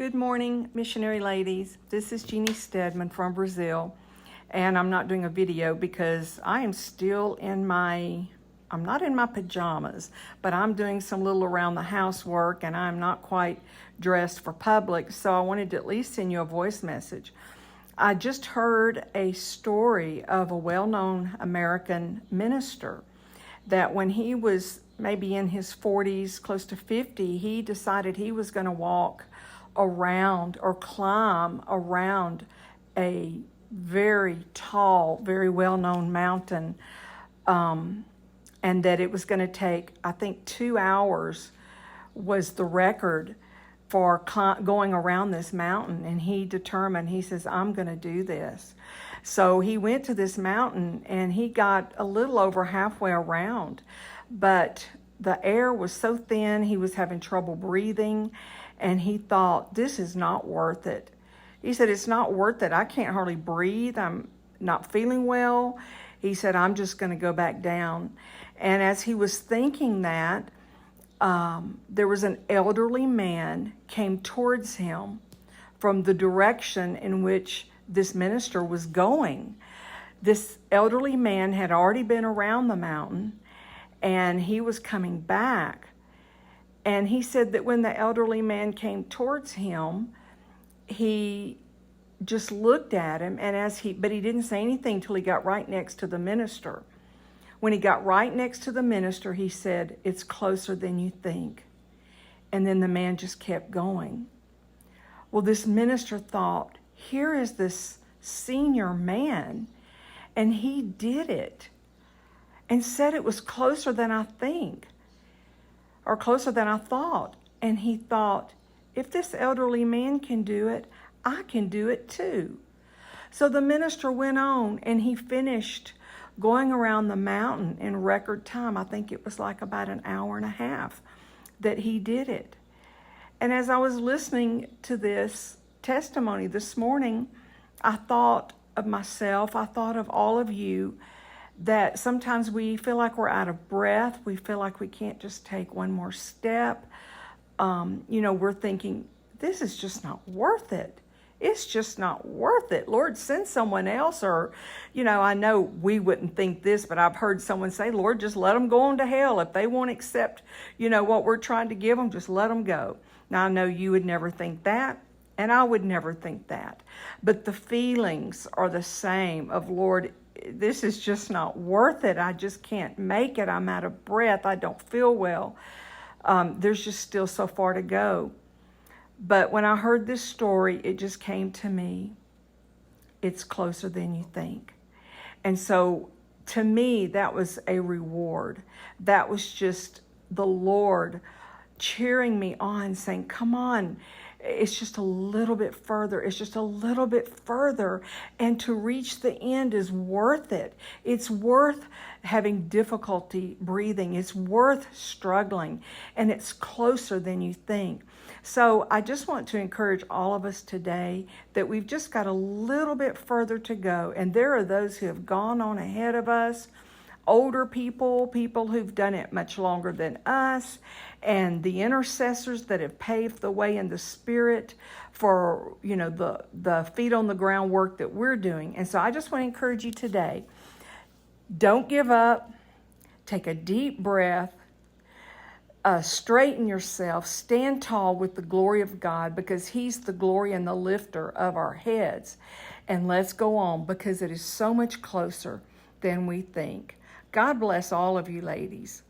Good morning, missionary ladies. This is Jeannie Stedman from Brazil, and I'm not doing a video because I am still I'm not in my pajamas, but I'm doing some little around the house work and I'm not quite dressed for public, so I wanted to at least send you a voice message. I just heard a story of a well-known American minister that when he was maybe in his 40s, close to 50, he decided he was going to walk around or climb around a very tall, very well-known mountain, and that it was going to take, I think, 2 hours was the record for going around this mountain. And he determined, he says, I'm going to do this. So he went to this mountain and he got a little over halfway around, but the air was so thin, he was having trouble breathing, and he thought, this is not worth it. He said, it's not worth it. I can't hardly breathe. I'm not feeling well. He said, I'm just going to go back down. And as he was thinking that, there was an elderly man came towards him from the direction in which this minister was going. This elderly man had already been around the mountain, and he was coming back. And he said that when the elderly man came towards him, he just looked at him, but he didn't say anything till he got right next to the minister. When he got right next to the minister, he said, it's closer than you think. And then the man just kept going. Well, this minister thought, here is this senior man, and he did it and said it was closer than I think, or closer than I thought. And he thought, if this elderly man can do it, I can do it too. So the minister went on and he finished going around the mountain in record time. I think it was like about an hour and a half that he did it. And as I was listening to this testimony this morning, I thought of myself, I thought of all of you, that sometimes we feel like we're out of breath. We feel like we can't just take one more step. We're thinking, this is just not worth it. It's just not worth it. Lord, send someone else. Or, I know we wouldn't think this, but I've heard someone say, Lord, just let them go on to hell. If they won't accept, what we're trying to give them, just let them go. Now, I know you would never think that, and I would never think that. But the feelings are the same of, Lord, this is just not worth it. I just can't make it. I'm out of breath. I don't feel well. There's just still so far to go. But when I heard this story, it just came to me. It's closer than you think. And so to me, that was a reward. That was just the Lord cheering me on, saying, come on, it's just a little bit further. It's just a little bit further. And to reach the end is worth it. It's worth having difficulty breathing. It's worth struggling. And it's closer than you think. So I just want to encourage all of us today that we've just got a little bit further to go. And there are those who have gone on ahead of us, older people who've done it much longer than us, and the intercessors that have paved the way in the Spirit for, the feet on the ground work that we're doing. And so I just want to encourage you today, don't give up, take a deep breath, straighten yourself, stand tall with the glory of God, because He's the glory and the lifter of our heads. And let's go on, because it is so much closer than we think. God bless all of you ladies.